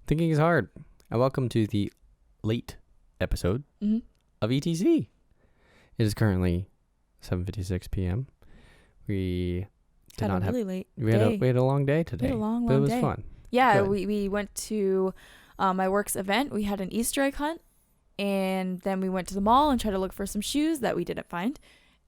Thinking is hard. And welcome to the late episode of ETC. It is currently 7:56 p.m. We did not have really late. We had a long day today. We had a long but it was day. fun. Yeah, Good. we went to my work's event. We had an Easter egg hunt, and then we went to the mall and tried to look for some shoes that we didn't find.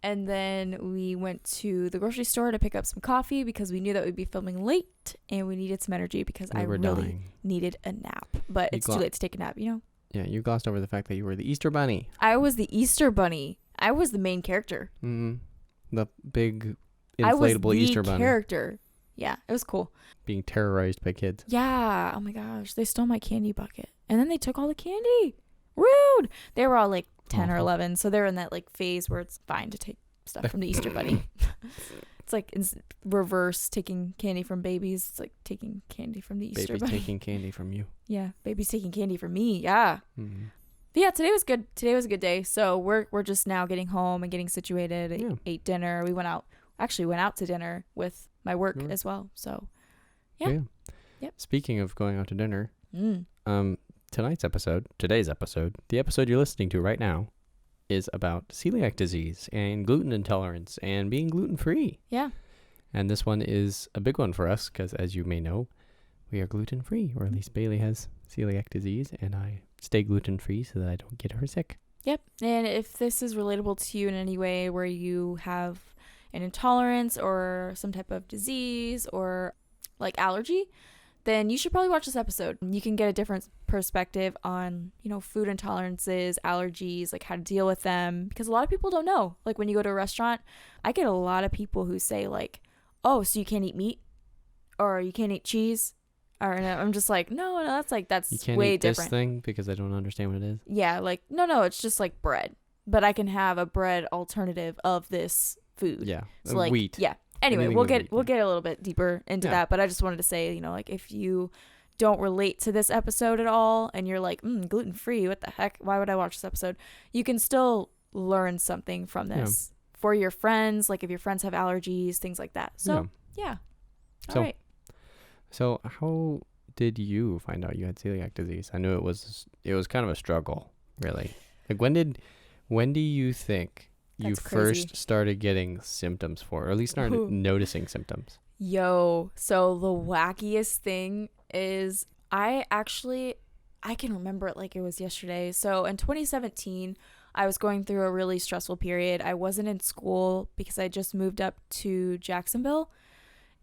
And then we went to the grocery store to pick up some coffee because we knew that we'd be filming late and we needed some energy because I really dying. needed a nap. But it's too late to take a nap, you know? Yeah, you glossed over the fact that you were the Easter Bunny. I was the Easter Bunny. I was the main character. The big inflatable I was the Easter Bunny. character. Yeah, it was cool. Being terrorized by kids. Yeah. Oh my gosh. They stole my candy bucket. And then they took all the candy. Rude. They were all like 10 or 11. So they're in that like phase where it's fine to take stuff from the Easter Bunny. It's like in reverse taking candy from babies. It's like taking candy from the Easter Bunny. Baby's taking candy from you. Yeah. Baby's taking candy from me. Yeah. Mm-hmm. But yeah, today was good. Today was a good day. So we're just now getting home and getting situated. Yeah. Ate dinner. We went out to dinner with my work as well. So yeah. Yep. Speaking of going out to dinner, today's episode, the episode you're listening to right now is about celiac disease and gluten intolerance and being gluten-free. Yeah. And this one is a big one for us because, as you may know, we are gluten-free, or at least Bailey has celiac disease, and I stay gluten-free so that I don't get her sick. Yep. And if this is relatable to you in any way where you have an intolerance or some type of disease or like allergy, then you should probably watch this episode. You can get a different perspective on, food intolerances, allergies, like how to deal with them, because a lot of people don't know. Like when you go to a restaurant, I get a lot of people who say like, oh, so you can't eat meat or you can't eat cheese. Or I'm just like, no, that's you can't way eat different. This thing because I don't understand what it is. Yeah, like no, it's just like bread, but I can have a bread alternative of this food. Yeah, so like wheat. Yeah. Anyway, Anything we'll with get a little bit deeper into that, but I just wanted to say, like if you don't relate to this episode at all and you're like, gluten free, what the heck? Why would I watch this episode? You can still learn something from this for your friends, like if your friends have allergies, things like that. So yeah. All right. So how did you find out you had celiac disease? I knew it was kind of a struggle, really. Like when do you think you first started getting symptoms or at least started noticing symptoms? So the wackiest thing is I can remember it like it was yesterday. So in 2017, I was going through a really stressful period. I wasn't in school because I just moved up to Jacksonville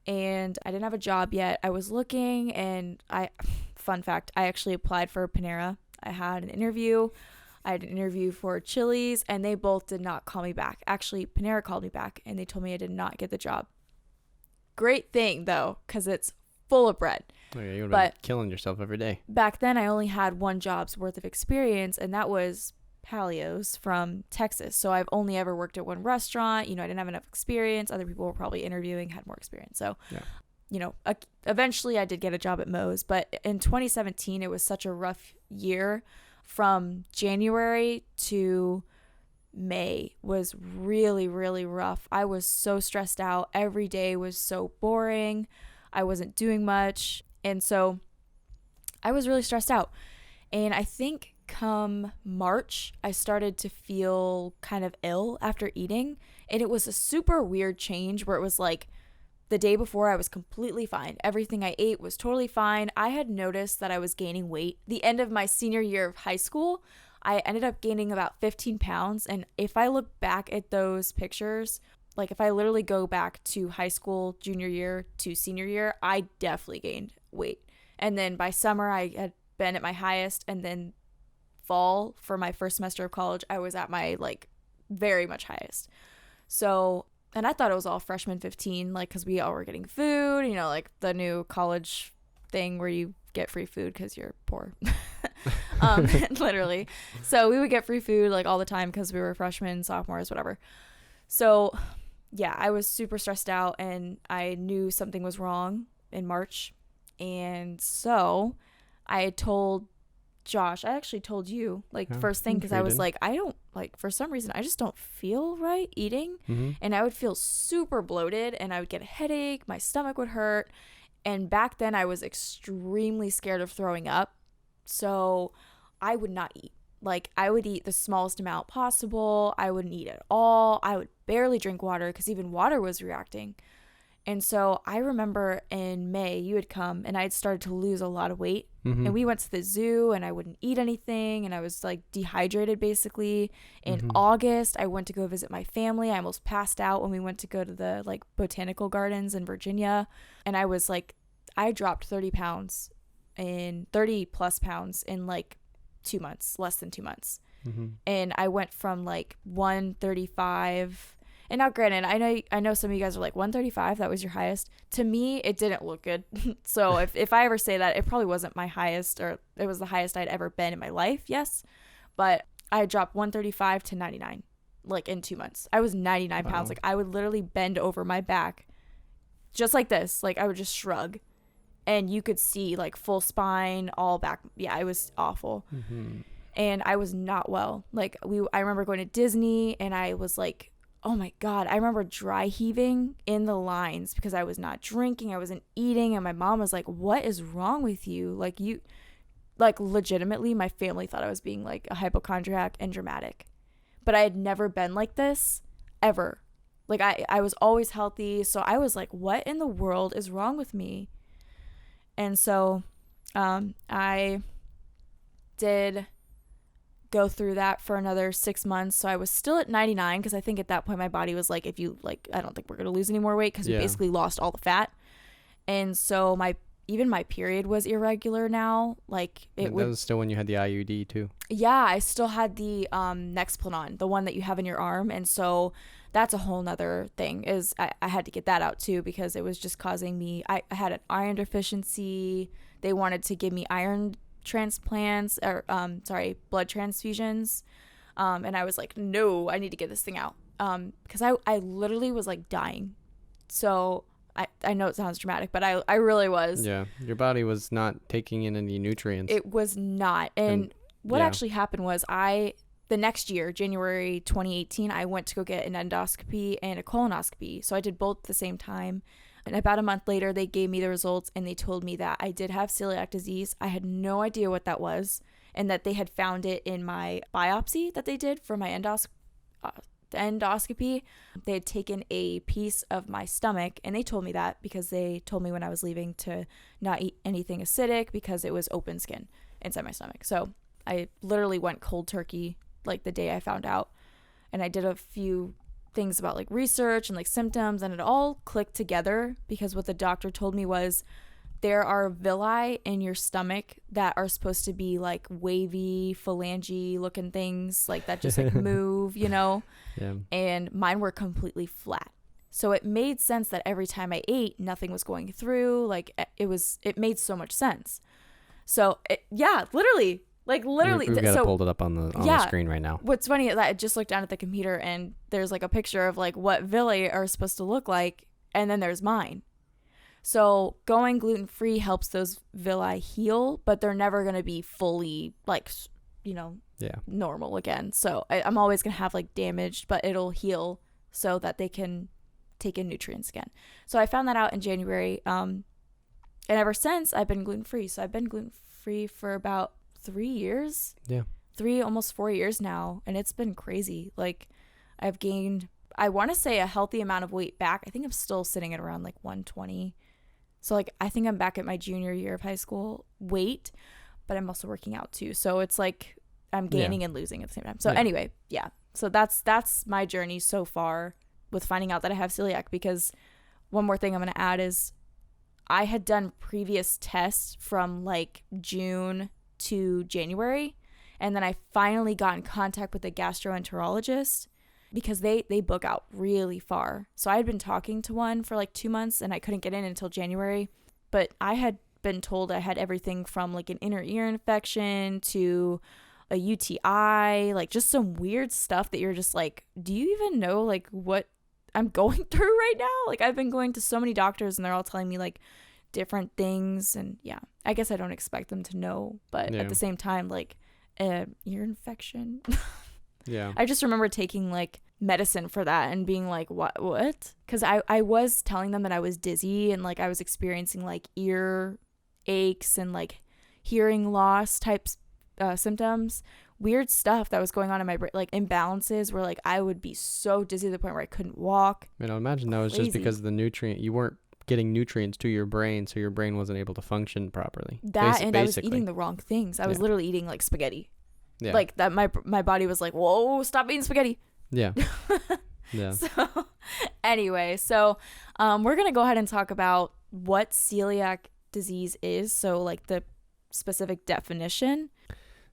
and I didn't have a job yet. I was looking and fun fact, I actually applied for Panera. I had an interview for Chili's and they both did not call me back. Actually, Panera called me back and they told me I did not get the job. Great thing though, because it's full of bread. Oh, yeah, you would have been killing yourself every day. Back then, I only had one job's worth of experience, and that was Palio's from Texas. So I've only ever worked at one restaurant. I didn't have enough experience. Other people were probably interviewing, had more experience. So, eventually I did get a job at Moe's. But in 2017, it was such a rough year. From January to May was really, really rough. I was so stressed out. Every day was so boring. I wasn't doing much. And so I was really stressed out. And I think come March, I started to feel kind of ill after eating. And it was a super weird change where it was like the day before I was completely fine. Everything I ate was totally fine. I had noticed that I was gaining weight. The end of my senior year of high school, I ended up gaining about 15 pounds. And if I look back at those pictures, like if I literally go back to high school, junior year to senior year, I definitely gained weight. And then by summer, I had been at my highest. And then fall for my first semester of college, I was at my like very much highest. So, and I thought it was all freshman 15, like, cause we all were getting food, like the new college thing where you get free food cause you're poor. Literally. So we would get free food like all the time cause we were freshmen, sophomores, whatever. So yeah, I was super stressed out and I knew something was wrong in March. And so I had told Josh, I actually told you first thing because I was like, I don't for some reason I just don't feel right eating. And I would feel super bloated and I would get a headache, my stomach would hurt, And back then I was extremely scared of throwing up. So I would not eat. Like, I would eat the smallest amount possible. I wouldn't eat at all. I would barely drink water because even water was reacting. And so I remember in May, you had come and I had started to lose a lot of weight. Mm-hmm. And we went to the zoo and I wouldn't eat anything. And I was like dehydrated basically. In August, I went to go visit my family. I almost passed out when we went to go to the like botanical gardens in Virginia. And I was like, I dropped 30 plus pounds in like 2 months, less than 2 months. And I went from like 135. And now, granted, I know some of you guys are like 135. That was your highest. To me, it didn't look good. So if I ever say that, it probably wasn't my highest, or it was the highest I'd ever been in my life. Yes, but I dropped 135 to 99, like in 2 months. I was 99 pounds. Like I would literally bend over my back, just like this. Like I would just shrug, and you could see like full spine, all back. Yeah, it was awful. And I was not well. Like I remember going to Disney, and I was like, oh my God, I remember dry heaving in the lines because I was not drinking, I wasn't eating, and my mom was like, what is wrong with you? Like legitimately, my family thought I was being like a hypochondriac and dramatic. But I had never been like this, ever. Like I was always healthy, so I was like, what in the world is wrong with me? And so I did go through that for another 6 months. So I was still at 99 because I think at that point my body was like, if you like, I don't think we're gonna lose any more weight because we basically lost all the fat. And so my period was irregular now. Like that was still when you had the IUD too. Yeah, I still had the Nexplanon, the one that you have in your arm. And so that's a whole nother thing, is I had to get that out too because it was just causing me, I had an iron deficiency. They wanted to give me iron transplants or blood transfusions, and I was like, no, I need to get this thing out, because I literally was like dying. So I know it sounds dramatic, but I really was. Yeah, your body was not taking in any nutrients. It was not. And what actually happened was the next year, January 2018, I went to go get an endoscopy and a colonoscopy. So I did both at the same time. And about a month later, they gave me the results and they told me that I did have celiac disease. I had no idea what that was, and that they had found it in my biopsy that they did for my endoscopy. They had taken a piece of my stomach, and they told me that because they told me when I was leaving to not eat anything acidic because it was open skin inside my stomach. So I literally went cold turkey like the day I found out, and I did a few things about like research and like symptoms, and it all clicked together because what the doctor told me was there are villi in your stomach that are supposed to be like wavy, phalange looking things like that just like move, you know? Yeah. And mine were completely flat. So it made sense that every time I ate, nothing was going through. Like it made so much sense. So literally. We've got it pulled it up on the screen right now. What's funny is that I just looked down at the computer and there's like a picture of like what villi are supposed to look like, and then there's mine. So going gluten-free helps those villi heal, but they're never going to be fully like, normal again. So I'm always going to have like damaged, but it'll heal so that they can take in nutrients again. So I found that out in January. And ever since I've been gluten-free. So I've been gluten-free for about 3 years. Yeah. 3, almost 4 years now. And it's been crazy. Like I've gained, I want to say, a healthy amount of weight back. I think I'm still sitting at around like 120. So like I think I'm back at my junior year of high school weight, but I'm also working out too. So it's like I'm gaining and losing at the same time. So anyway, so that's my journey so far with finding out that I have celiac. Because one more thing I'm going to add is I had done previous tests from like June to January, and then I finally got in contact with a gastroenterologist because they book out really far. So I had been talking to one for like 2 months and I couldn't get in until January, but I had been told I had everything from like an inner ear infection to a UTI, like just some weird stuff that you're just like, do you even know like what I'm going through right now? Like I've been going to so many doctors and they're all telling me like different things, and I guess I don't expect them to know, but at the same time, like ear infection. I just remember taking like medicine for that and being like, what? Because I was telling them that I was dizzy and like I was experiencing like ear aches and like hearing loss type symptoms, weird stuff that was going on in my brain, like imbalances where like I would be so dizzy to the point where I couldn't walk. I mean, I imagine that was just because of the nutrient. You weren't getting nutrients to your brain, so your brain wasn't able to function properly. I was eating the wrong things. I was literally eating like spaghetti. Yeah. Like that my body was like, whoa, stop eating spaghetti. Yeah. Yeah. So anyway, we're going to go ahead and talk about what celiac disease is. So like the specific definition.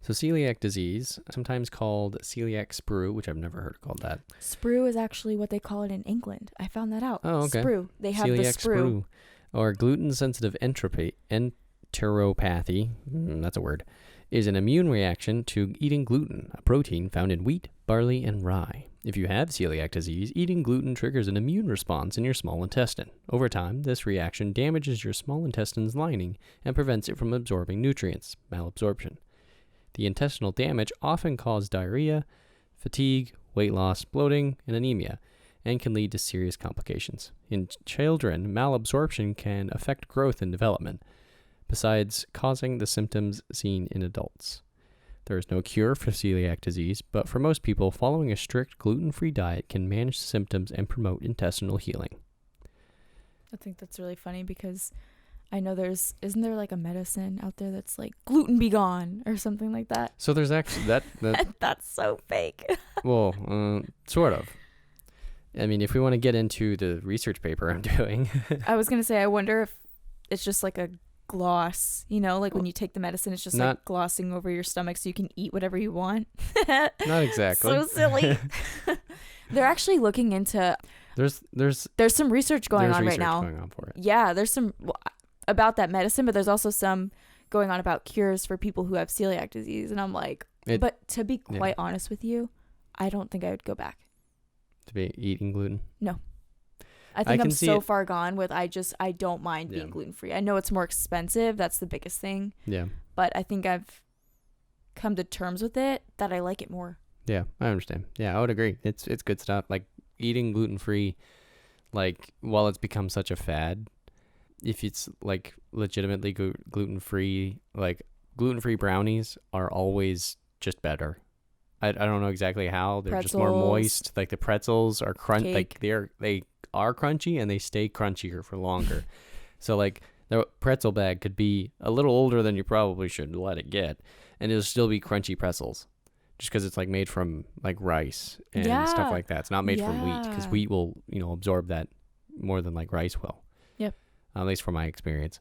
So celiac disease, sometimes called celiac sprue, which I've never heard called that. Sprue is actually what they call it in England. I found that out. Oh, okay. Sprue. They have celiac the sprue. Or gluten-sensitive enteropathy, that's a word, is an immune reaction to eating gluten, a protein found in wheat, barley, and rye. If you have celiac disease, eating gluten triggers an immune response in your small intestine. Over time, this reaction damages your small intestine's lining and prevents it from absorbing nutrients, malabsorption. The intestinal damage often causes diarrhea, fatigue, weight loss, bloating, and anemia, and can lead to serious complications. In children, malabsorption can affect growth and development, besides causing the symptoms seen in adults. There is no cure for celiac disease, but for most people, following a strict gluten-free diet can manage symptoms and promote intestinal healing. I think that's really funny because I know isn't there like a medicine out there that's like gluten be gone or something like that? So there's actually that that's so fake. Well, sort of. I mean, if we want to get into the research paper I'm doing. I was going to say, I wonder if it's just like a gloss, like when you take the medicine, it's just like glossing over your stomach so you can eat whatever you want. Not exactly. So silly. They're actually looking into. There's some research going on right now. Going on for it. Yeah, there's some about that medicine, but there's also some going on about cures for people who have celiac disease, and I'm like, but to be quite honest with you, I don't think I would go back to be eating gluten. No. I think I'm so far gone with I don't mind being gluten-free. I know it's more expensive. That's the biggest thing. Yeah. But I think I've come to terms with it that I like it more. Yeah, I understand. Yeah, I would agree. It's good stuff. Like eating gluten-free, like while it's become such a fad, if it's like legitimately gluten-free, like gluten-free brownies are always just better. I don't know exactly how. They're pretzels. Just more moist. Like the pretzels are crunchy. Like they are crunchy and they stay crunchier for longer. So like the pretzel bag could be a little older than you probably should let it get, and it'll still be crunchy pretzels, just because it's like made from like rice and stuff like that. It's not made from wheat, because wheat will absorb that more than like rice will. Yep. At least from my experience.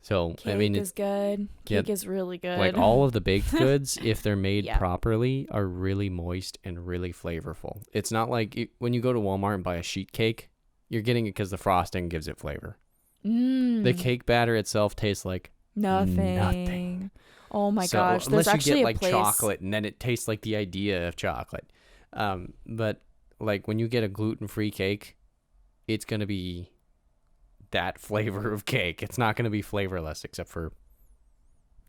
So cake is good. Cake is really good. Like all of the baked goods, if they're made properly, are really moist and really flavorful. It's not like when you go to Walmart and buy a sheet cake, you're getting it because the frosting gives it flavor. The cake batter itself tastes like nothing. Oh my gosh! There's unless you actually get like a place... chocolate, and then it tastes like the idea of chocolate. But like when you get a gluten-free cake, it's gonna be that flavor of cake. It's not going to be flavorless, except for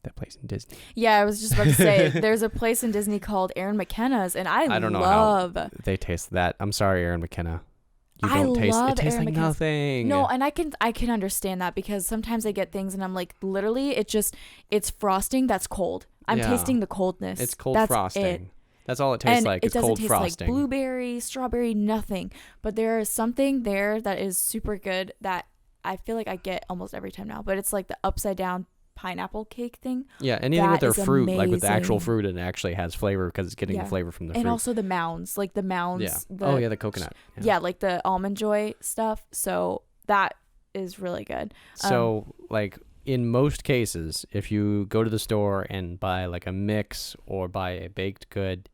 that place in Disney. Yeah, I was just about to say, there's a place in Disney called Aaron McKenna's, and I don't know how they taste that. I'm sorry, Aaron McKenna. You don't taste it. It tastes like nothing. No, and I can understand that, because sometimes I get things and I'm like, literally, it's frosting that's cold. I'm tasting the coldness. It's cold frosting. That's all it tastes like. It's cold frosting. It doesn't taste like blueberry, strawberry, nothing. But there is something there that is super good that I feel like I get almost every time now, but it's like the upside down pineapple cake thing. Yeah, anything with their fruit, amazing. Like with the actual fruit, and it actually has flavor because it's getting the flavor from the fruit. And also the mounds, like the mounds. Yeah. The coconut. Yeah, like the Almond Joy stuff. So that is really good. So like in most cases, if you go to the store and buy like a mix or buy a baked good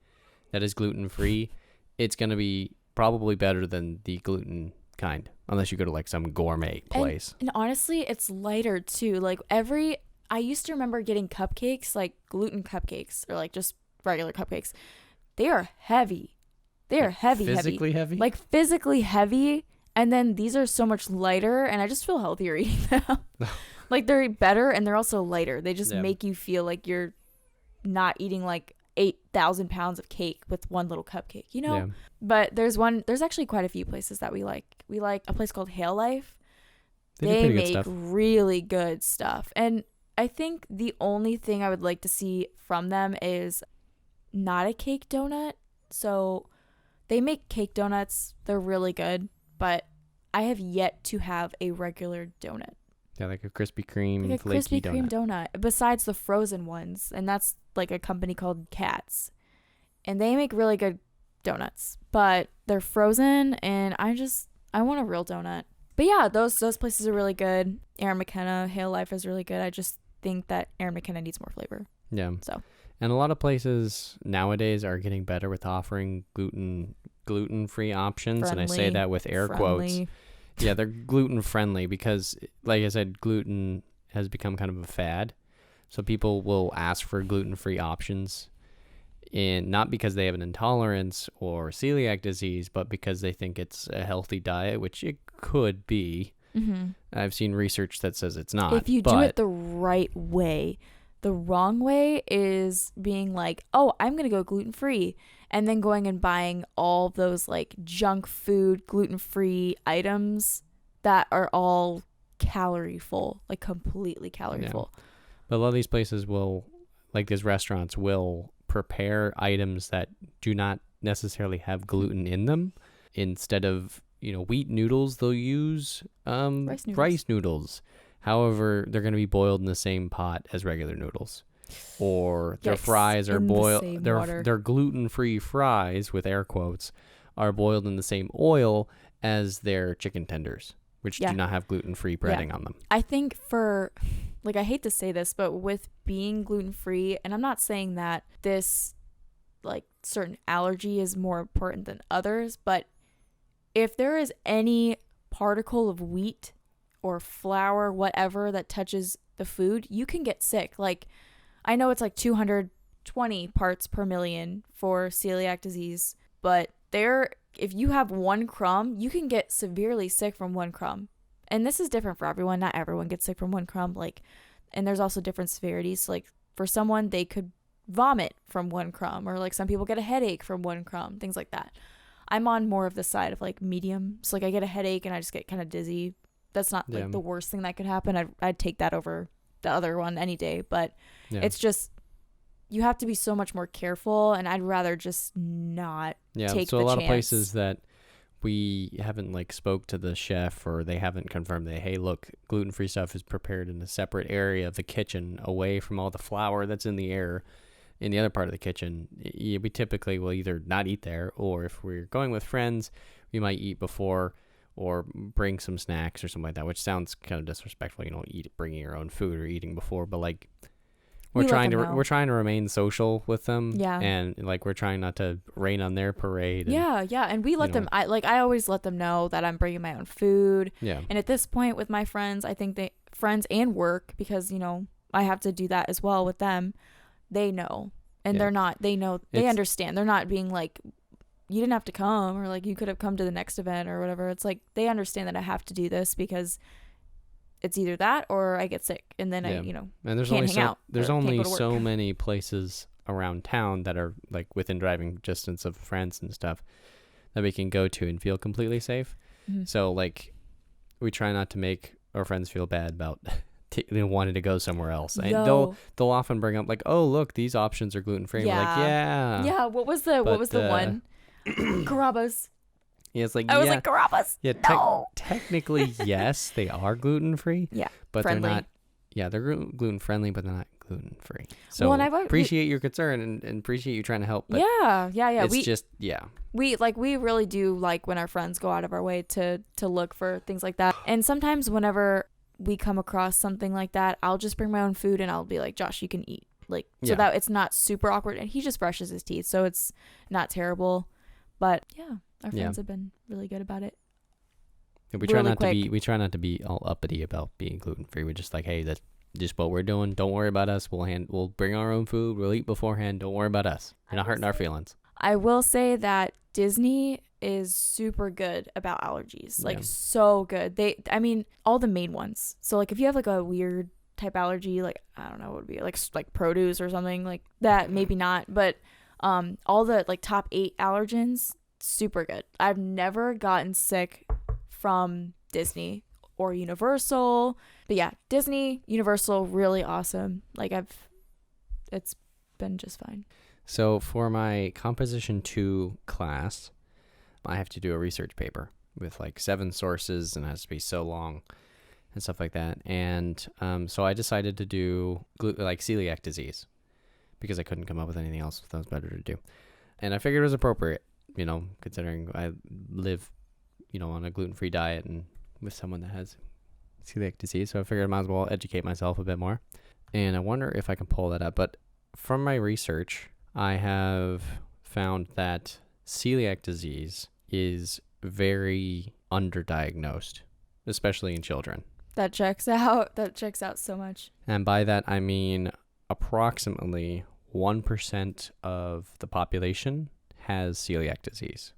that is gluten-free, it's going to be probably better than the gluten kind, unless you go to like some gourmet place. And honestly, it's lighter too. Like I used to remember getting cupcakes, like gluten cupcakes, or like just regular cupcakes. They are heavy. They are heavy. Heavy? Like physically heavy. And then these are so much lighter, and I just feel healthier eating them. Like they're better, and they're also lighter. They just make you feel like you're not eating like 8,000 pounds of cake with one little cupcake, you know? Yeah. But there's actually quite a few places that we like. We like a place called Hail Life. They They make stuff. really good stuff. And I think the only thing I would like to see from them is not a cake donut. So they make cake donuts. They're really good. But I have yet to have a regular donut. Yeah, like a Krispy Kreme, Like a flaky Krispy Kreme donut. Besides the frozen ones. And that's like a company called Katz. And they make really good donuts. But they're frozen and I want a real donut. But yeah, those places are really good. Aaron McKenna, Hail Life is really good. I just think that Aaron McKenna needs more flavor. Yeah. So. And a lot of places nowadays are getting better with offering gluten-free options. Friendly, and I say that with air quotes. Yeah, they're gluten friendly because, like I said, gluten has become kind of a fad. So people will ask for gluten-free options, and not because they have an intolerance or celiac disease, but because they think it's a healthy diet, which it could be. Mm-hmm. I've seen research that says it's not. If you do it the right way. The wrong way is being like, oh, I'm going to go gluten-free, and then going and buying all those like junk food, gluten-free items that are all calorie full, like completely calorie full. But a lot of these places will, like these restaurants, will prepare items that do not necessarily have gluten in them. Instead of, wheat noodles, they'll use rice noodles. However, they're going to be boiled in the same pot as regular noodles. Or their fries are boiled. Their gluten-free fries, with air quotes, are boiled in the same oil as their chicken tenders, which do not have gluten-free breading on them. I think I hate to say this, but with being gluten-free, and I'm not saying that this, like, certain allergy is more important than others, but if there is any particle of wheat or flour, whatever, that touches the food, you can get sick. Like, I know it's like 220 parts per million for celiac disease, but if you have one crumb, you can get severely sick from one crumb. And this is different for everyone. Not everyone gets sick from one crumb. And there's also different severities. So, like, for someone, they could vomit from one crumb, or like some people get a headache from one crumb, things like that. I'm on more of the side of like medium. So like I get a headache and I just get kind of dizzy. That's not like the worst thing that could happen. I'd take that over the other one any day. But it's just, you have to be so much more careful, and I'd rather just not take the chance. So a lot of places that we haven't like spoke to the chef, or they haven't confirmed that, hey, look, gluten-free stuff is prepared in a separate area of the kitchen away from all the flour that's in the air in the other part of the kitchen. We typically will either not eat there, or if we're going with friends, we might eat before or bring some snacks or something like that, which sounds kind of disrespectful, bringing your own food or eating before, but like we're trying to remain social with them, and like we're trying not to rain on their parade. And we let them. I always let them know that I'm bringing my own food. And at this point with my friends, I think friends and work, because I have to do that as well with them. They know, and they understand. They're not being like, you didn't have to come, or like you could have come to the next event or whatever. It's like they understand that I have to do this because it's either that or I get sick, and then I and there's can't only hang out. There's only so many places around town that are like within driving distance of friends and stuff that we can go to and feel completely safe. Mm-hmm. So like we try not to make our friends feel bad about wanting to go somewhere else. And they'll often bring up like, oh look, these options are gluten free. Yeah. We're like, what was the one? Carrabba's. Yeah, it's like I was like, Carrabba's. Yeah, no. Technically, yes, they are gluten free. Yeah, but friendly. They're not. Yeah, they're gluten friendly, but they're not gluten free. So appreciate your concern and appreciate you trying to help. But It's we really do like when our friends go out of our way to look for things like that. And sometimes whenever we come across something like that, I'll just bring my own food and I'll be like, Josh, you can eat. So that it's not super awkward, and he just brushes his teeth, so it's not terrible. But our friends have been really good about it. We try not to be all uppity about being gluten free. We're just like, hey, that's just what we're doing. Don't worry about us. We'll bring our own food. We'll eat beforehand. Don't worry about us. You're not hurting our feelings. I will say that Disney is super good about allergies. So good. All the main ones. So like if you have like a weird type allergy, like I don't know what would be like produce or something like that, maybe not, but all the like top 8 allergens, super good. I've never gotten sick from Disney or Universal, but yeah, Disney, Universal, really awesome. Like it's been just fine. So for my Composition 2 class, I have to do a research paper with like 7 sources, and it has to be so long and stuff like that. And so I decided to do like celiac disease because I couldn't come up with anything else that was better to do. And I figured it was appropriate, you know, considering I live, you know, on a gluten-free diet and with someone that has celiac disease. So I figured I might as well educate myself a bit more. And I wonder if I can pull that up. But from my research, I have found that celiac disease is very underdiagnosed, especially in children. That checks out. That checks out so much. And by that, I mean approximately 1% of the population has celiac disease.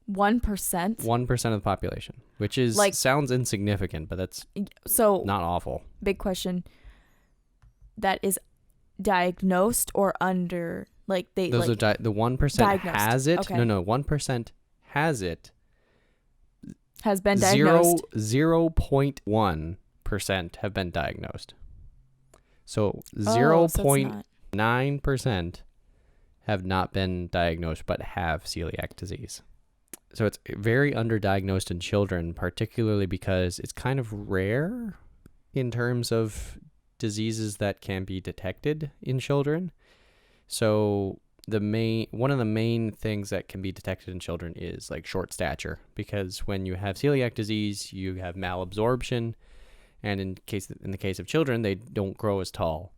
1%? 1% of the population, which is like, sounds insignificant, but that's so not awful. Big question. That is diagnosed or under, like they those like, are the 1% has it. Okay. No, 1% has it. Has been diagnosed. 0.1% have been diagnosed. So 0.9% have not been diagnosed but have celiac disease. So it's very underdiagnosed in children, particularly because it's kind of rare in terms of diseases that can be detected in children. So one of the main things that can be detected in children is like short stature, because when you have celiac disease, you have malabsorption, and in the case of children, they don't grow as tall,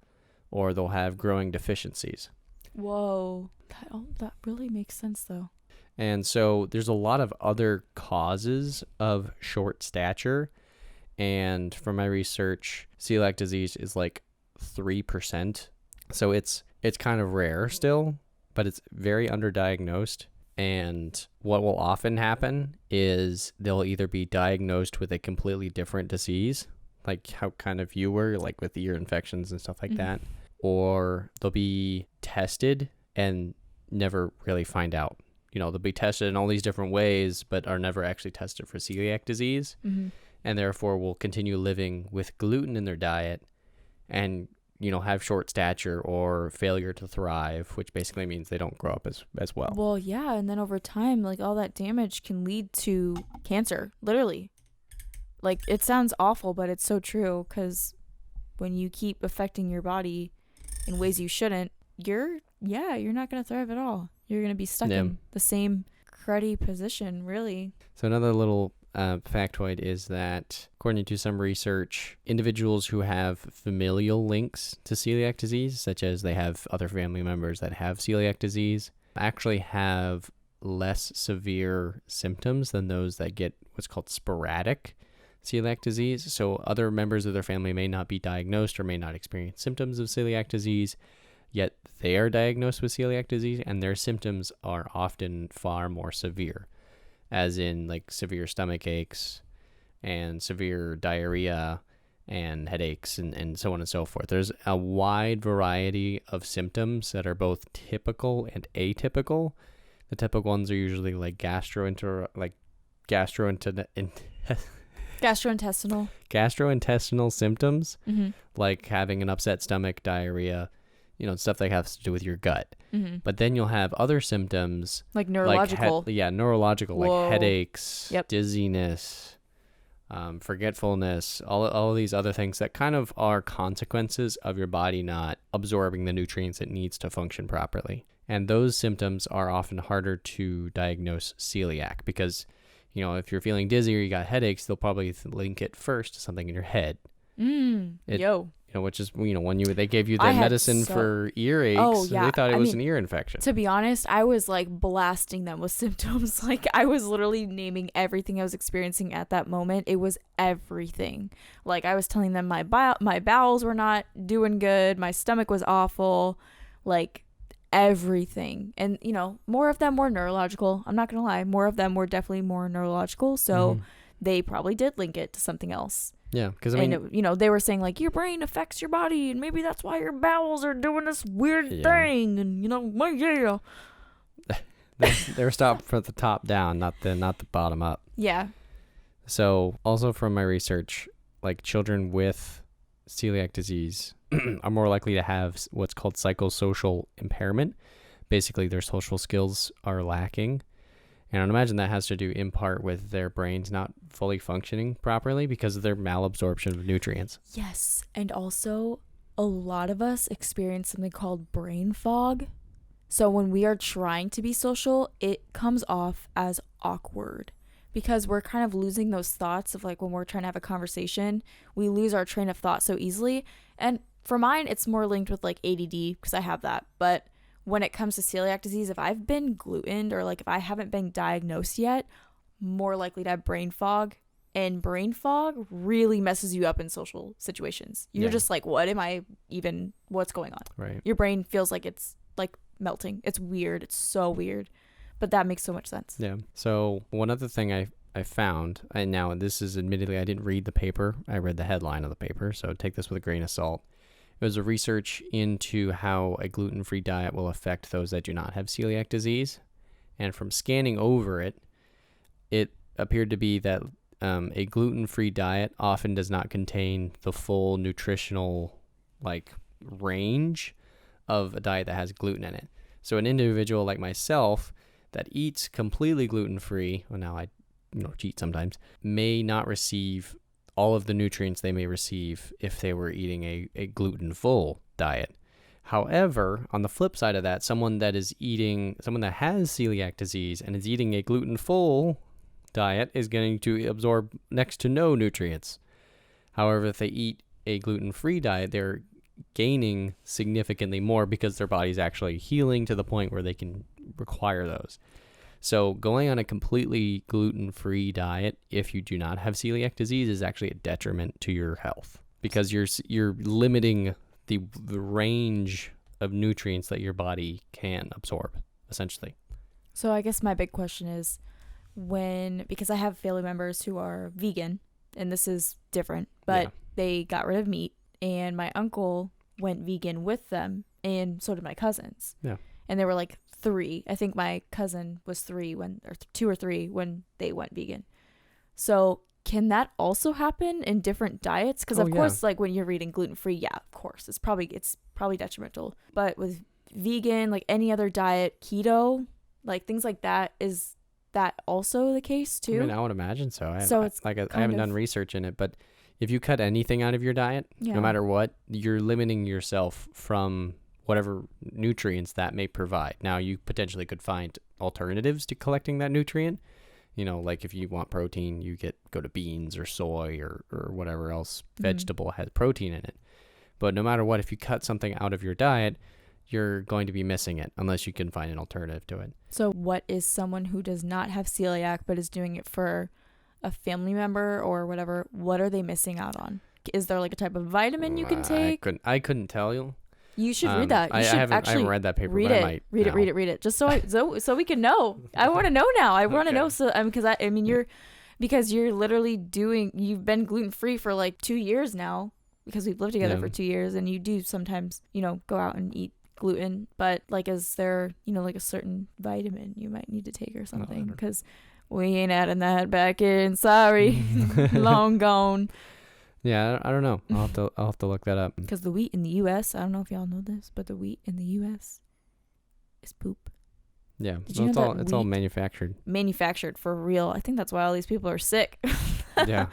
or they'll have growing deficiencies. Whoa, that really makes sense though. And so there's a lot of other causes of short stature. And from my research, celiac disease is like 3%. So it's kind of rare still, but it's very underdiagnosed. And what will often happen is they'll either be diagnosed with a completely different disease, like how kind of you were, like with ear infections and stuff like that, or they'll be tested and never really find out. You know, they'll be tested in all these different ways, but are never actually tested for celiac disease. Mm-hmm. And therefore will continue living with gluten in their diet and, you know, have short stature or failure to thrive, which basically means they don't grow up as well. Well, yeah. And then over time, like all that damage can lead to cancer, literally. Like it sounds awful, but it's so true, because when you keep affecting your body in ways you shouldn't, you're not going to thrive at all. You're going to be stuck in the same cruddy position, really. So another little factoid is that, according to some research, individuals who have familial links to celiac disease, such as they have other family members that have celiac disease, actually have less severe symptoms than those that get what's called sporadic celiac disease. So other members of their family may not be diagnosed or may not experience symptoms of celiac disease, yet they are diagnosed with celiac disease, and their symptoms are often far more severe, as in like severe stomach aches and severe diarrhea and headaches and so on and so forth. There's a wide variety of symptoms that are both typical and atypical. The typical ones are usually like gastrointestinal symptoms, like having an upset stomach, diarrhea, you know, stuff that has to do with your gut. Mm-hmm. But then you'll have other symptoms like neurological. Neurological, like headaches, dizziness, forgetfulness, all of these other things that kind of are consequences of your body not absorbing the nutrients it needs to function properly. And those symptoms are often harder to diagnose celiac because, you know, if you're feeling dizzy or you got headaches, they'll probably link it first to something in your head. You know, which is, you know, when they gave you the medicine for earaches, they thought it was an ear infection. To be honest, I was like blasting them with symptoms. Like I was literally naming everything I was experiencing at that moment. It was everything. Like I was telling them my bowels were not doing good. My stomach was awful. Like everything. And, you know, more of them were neurological. I'm not going to lie. More of them were definitely more neurological. So they probably did link it to something else. Yeah, because I mean, they were saying like your brain affects your body, and maybe that's why your bowels are doing this weird thing, and yeah. They were stopped from the top down, not the bottom up. Yeah. So also from my research, like children with celiac disease are more likely to have what's called psychosocial impairment. Basically, their social skills are lacking. And I'd imagine that has to do in part with their brains not fully functioning properly because of their malabsorption of nutrients. Yes. And also, a lot of us experience something called brain fog. So when we are trying to be social, it comes off as awkward because we're kind of losing those thoughts of like when we're trying to have a conversation, we lose our train of thought so easily. And for mine, it's more linked with like ADD because I have that. But when it comes to celiac disease, if I've been glutened or like if I haven't been diagnosed yet, more likely to have brain fog. And brain fog really messes you up in social situations. You're just like, what's going on? Right. Your brain feels like it's like melting. It's weird. It's so weird. But that makes so much sense. Yeah. So one other thing I found, and now this is admittedly, I didn't read the paper. I read the headline of the paper, so take this with a grain of salt. It was a research into how a gluten-free diet will affect those that do not have celiac disease. And from scanning over it, it appeared to be that a gluten-free diet often does not contain the full nutritional range of a diet that has gluten in it. So an individual like myself that eats completely gluten-free, well now I cheat sometimes, may not receive all of the nutrients they may receive if they were eating a gluten-full diet. However, on the flip side of that, someone that has celiac disease and is eating a gluten-full diet is going to absorb next to no nutrients. However, if they eat a gluten-free diet, they're gaining significantly more because their body's actually healing to the point where they can require those. So going on a completely gluten-free diet if you do not have celiac disease is actually a detriment to your health because you're limiting the range of nutrients that your body can absorb, essentially. So I guess my big question is because I have family members who are vegan, and this is different, but they got rid of meat, and my uncle went vegan with them, and so did my cousins. Yeah. And they were like 3. I think my cousin was 3 or 2 or 3 when they went vegan. So can that also happen in different diets? Because of course, like when you're eating gluten-free, of course, it's probably detrimental. But with vegan, like any other diet, keto, like things like that, is that also the case too? I mean, I would imagine so. I haven't done research in it, but if you cut anything out of your diet, no matter what, you're limiting yourself from whatever nutrients that may provide. Now, you potentially could find alternatives to collecting that nutrient. Like if you want protein, you go to beans or soy or whatever else vegetable has protein in it. But no matter what, if you cut something out of your diet, you're going to be missing it unless you can find an alternative to it. So what is someone who does not have celiac but is doing it for a family member or whatever, what are they missing out on? Is there like a type of vitamin you can take? I couldn't tell you. You should read that. I haven't read that paper, but I might. Read it. Just so we can know. I want to know now. I want to know. So because you're literally you've been gluten-free for like 2 years now because we've lived together for 2 years, and you do sometimes, go out and eat gluten, but like, is there, like a certain vitamin you might need to take or something? Because we ain't adding that back in. Sorry. Long gone. Yeah, I don't know. I'll have to look that up. Because the wheat in the U.S., I don't know if y'all know this, but the wheat in the U.S. is poop. Yeah, it's all manufactured. Manufactured for real. I think that's why all these people are sick. Yeah.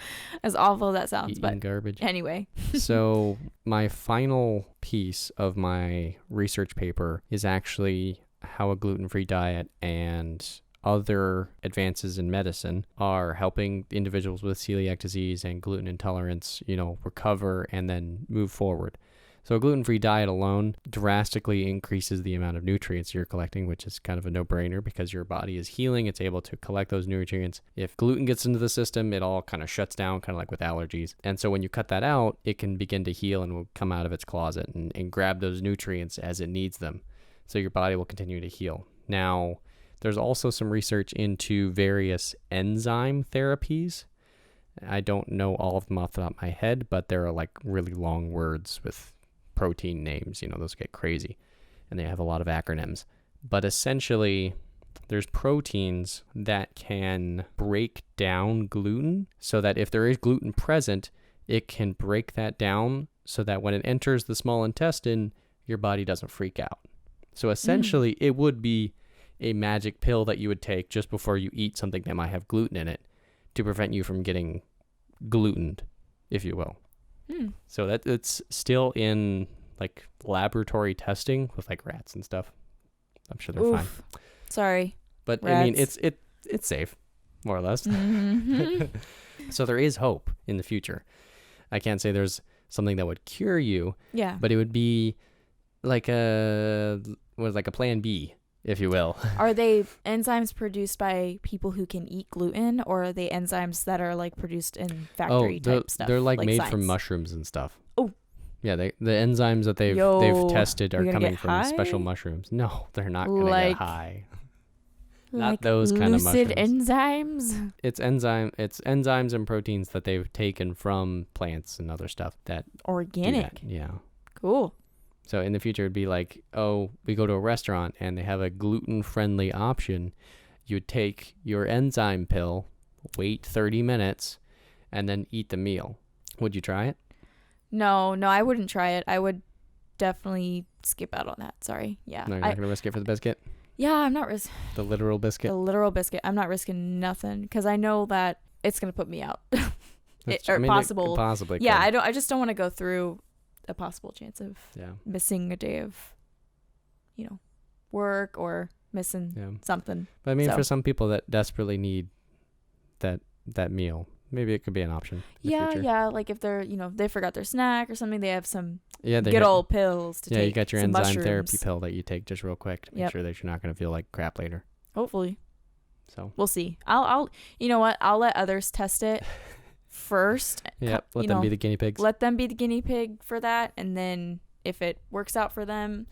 As awful as that sounds, Eating garbage. Anyway. So my final piece of my research paper is actually how a gluten-free diet and other advances in medicine are helping individuals with celiac disease and gluten intolerance, recover and then move forward. So a gluten-free diet alone drastically increases the amount of nutrients you're collecting, which is kind of a no-brainer because your body is healing. It's able to collect those nutrients. If gluten gets into the system, it all kind of shuts down, kind of like with allergies. And so when you cut that out, it can begin to heal and will come out of its closet and grab those nutrients as it needs them. So your body will continue to heal. Now, there's also some research into various enzyme therapies. I don't know all of them off the top of my head, but there are like really long words with protein names. Those get crazy, and they have a lot of acronyms. But essentially, there's proteins that can break down gluten so that if there is gluten present, it can break that down so that when it enters the small intestine, your body doesn't freak out. So essentially, it would be a magic pill that you would take just before you eat something that might have gluten in it to prevent you from getting glutened, if you will. So that it's still in like laboratory testing with like rats and stuff. I'm sure they're fine. Sorry. But rats. I mean, it's safe, more or less. So there is hope in the future. I can't say there's something that would cure you. Yeah. But it would be like a plan B, if you will. Are they enzymes produced by people who can eat gluten, or are they enzymes that are like produced in factory type stuff? They're like made science? from mushrooms and stuff. Oh. Yeah, the enzymes that they've tested are coming from special mushrooms. No, they're not going to get high. Not those kind of mushrooms. Enzymes? It's enzymes and proteins that they've taken from plants and other stuff that organic. Yeah. Cool. So in the future it'd be like, we go to a restaurant and they have a gluten-friendly option. You'd take your enzyme pill, wait 30 minutes, and then eat the meal. Would you try it? No, I wouldn't try it. I would definitely skip out on that. Sorry. Yeah. No, you're not going to risk it for the biscuit? Yeah, I'm not risking. The literal biscuit? The literal biscuit. I'm not risking nothing because I know that it's going to put me out. Possible. Possibly. Yeah, I just don't want to go through a possible chance of missing a day of, work or missing something. But I mean, for some people that desperately need that meal, maybe it could be an option. In the future. Yeah. Like if they're, they forgot their snack or something, they have some good old pills to take. Yeah, you got your enzyme mushrooms. Therapy pill that you take just real quick to make sure that you're not going to feel like crap later. Hopefully. So we'll see. I'll you know what? I'll let others test it first. Yeah, let them be the guinea pigs. Let them be the guinea pig for that, and then if it works out for them,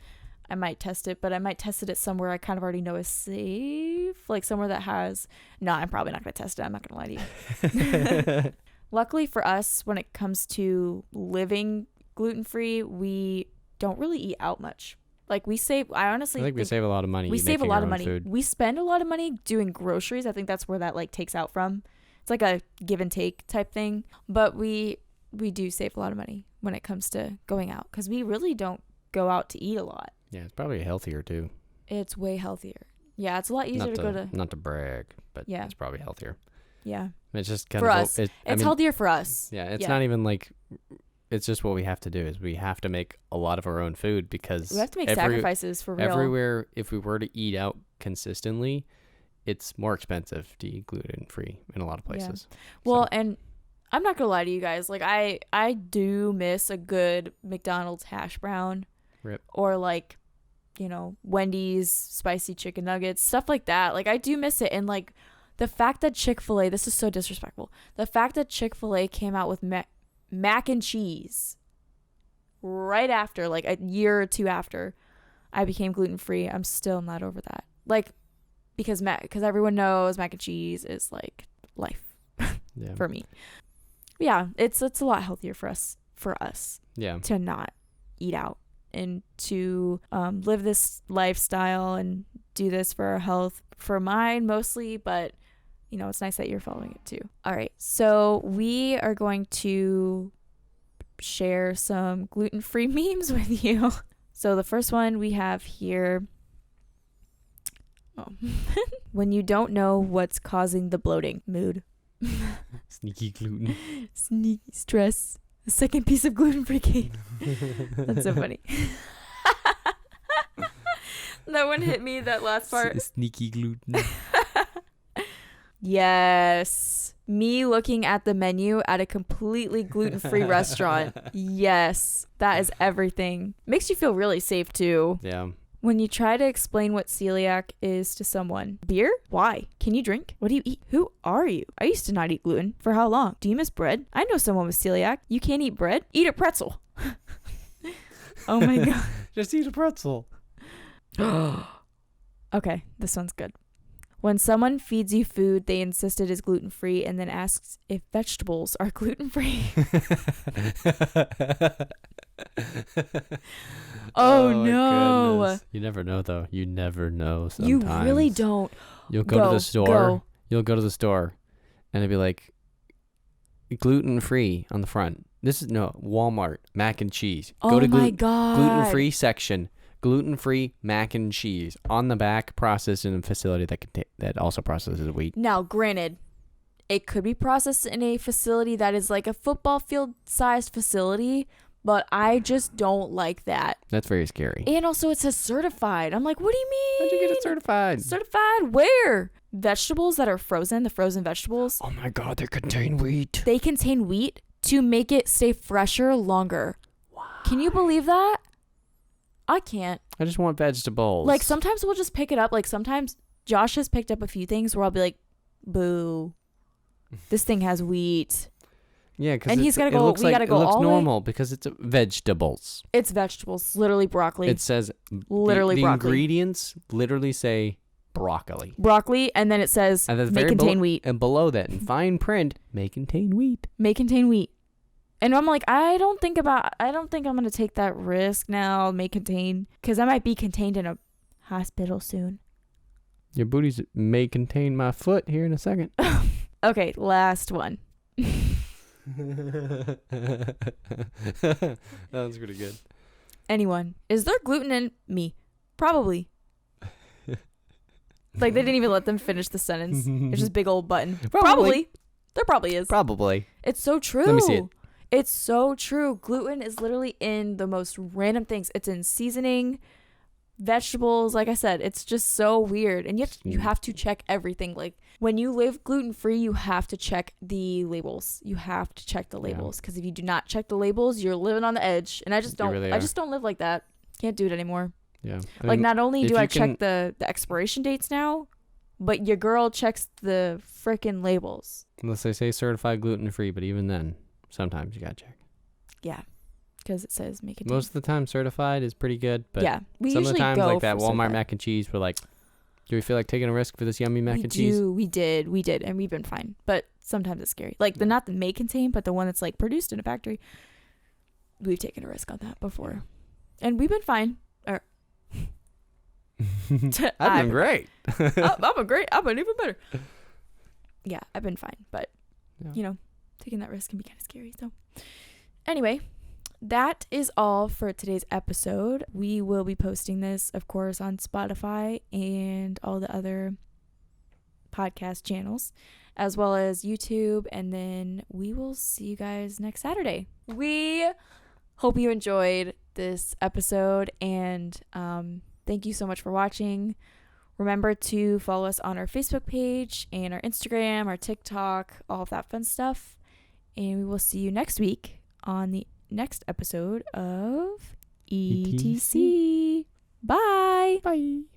I might test it, but I might test it at somewhere I kind of already know is safe, like somewhere that has. No, I'm probably not going to test it. I'm not going to lie to you. Luckily for us, when it comes to living gluten-free, we don't really eat out much. Like we save. I think we save a lot of money. We save a lot of money. Food. We spend a lot of money doing groceries. I think that's where that like takes out from. It's like a give and take type thing. But we do save a lot of money when it comes to going out because we really don't go out to eat a lot. Yeah, it's probably healthier too. It's way healthier. Yeah, it's a lot easier to go to. Not to brag, but it's probably healthier. Yeah. It's just kind for of us. It's healthier for us. Yeah, it's not even like. It's just what we have to do is we have to make a lot of our own food because we have to make sacrifices for real. Everywhere, if we were to eat out consistently, it's more expensive to eat gluten-free in a lot of places. Yeah. Well, and I'm not gonna lie to you guys. Like I do miss a good McDonald's hash brown. Rip. Or like, Wendy's spicy chicken nuggets, stuff like that. Like I do miss it, and like the fact that Chick-fil-A, this is so disrespectful. The fact that Chick-fil-A came out with mac and cheese right after, like a year or two after I became gluten-free, I'm still not over that. Like, because everyone knows mac and cheese is like life for me. Yeah, it's a lot healthier for us to not eat out and to live this lifestyle and do this for our health, for mine mostly, but it's nice that you're following it too. All right. So we are going to share some gluten-free memes with you. So the first one we have here. When you don't know what's causing the bloating. Mood. Sneaky gluten. Sneaky stress. The second piece of gluten-free cake. That's so funny. That one hit me, that last part. Sneaky gluten. Yes. Me looking at the menu at a completely gluten-free restaurant. Yes. That is everything. Makes you feel really safe too. Yeah. When you try to explain what celiac is to someone. Beer? Why? Can you drink? What do you eat? Who are you? I used to not eat gluten. For how long? Do you miss bread? I know someone with celiac. You can't eat bread? Eat a pretzel. Oh my God. Just eat a pretzel. Okay, this one's good. When someone feeds you food they insist it is gluten-free and then asks if vegetables are gluten-free. Oh no. Goodness. You never know, though. You never know sometimes. You really don't. You'll go to the store. You'll go to the store and it'll be like gluten-free on the front. This is Walmart mac and cheese. Go to my God. Gluten-free section. Gluten-free mac and cheese on the back, processed in a facility that also processes wheat. Now, granted, it could be processed in a facility that is like a football field-sized facility, but I just don't like that. That's very scary. And also, it says certified. I'm like, what do you mean? How'd you get it certified? Certified where? Vegetables that are frozen, the frozen vegetables. Oh my God, they contain wheat. They contain wheat to make it stay fresher longer. Wow. Can you believe that? I can't. I just want vegetables. Like, sometimes we'll just pick it up. Like, sometimes Josh has picked up a few things where I'll be like, boo, this thing has wheat. Yeah, because he's gotta go. We gotta go all the way. It looks normal because it's vegetables. It's vegetables, literally broccoli. It says literally the broccoli. Ingredients literally say broccoli. Broccoli, and then it says may contain wheat. And below that, in fine print, may contain wheat. May contain wheat. And I'm like, I don't think I'm gonna take that risk now. May contain, because I might be contained in a hospital soon. Your booties may contain my foot here in a second. Okay, last one. That was pretty good. Anyone, is there gluten in me? Probably. Like, they didn't even let them finish the sentence. It's just big old button. Probably. There probably is. Probably. It's so true. Let me see it. It's so true. Gluten is literally in the most random things. It's in seasoning, vegetables. Like I said, it's just so weird. And you have to check everything. Like, when you live gluten-free, you have to check the labels. You have to check the labels. Because if you do not check the labels, you're living on the edge. And I just don't. I just don't live like that. Can't do it anymore. Yeah. Like, not only do I check the expiration dates now, but your girl checks the frickin' labels. Unless they say certified gluten-free, but even then, sometimes you gotta check. Yeah, because it says make it. Most of the time, certified is pretty good, but yeah, we some of the times, like that Walmart certified. mac and cheese, we're like, do we feel like taking a risk for this yummy mac and cheese? We did, and we've been fine. But sometimes it's scary. Like, not the may contain, but the one that's like produced in a factory. We've taken a risk on that before, and we've been fine. I've been great. I've been even better. Yeah, I've been fine, but taking that risk can be kind of scary. So anyway, that is all for today's episode. We will be posting this, of course, on Spotify and all the other podcast channels, as well as YouTube, and then we will see you guys next Saturday. We hope you enjoyed this episode, and thank you so much for watching. Remember to follow us on our Facebook page and our Instagram, our TikTok, all of that fun stuff. And we will see you next week on the next episode of ETC. Bye. Bye.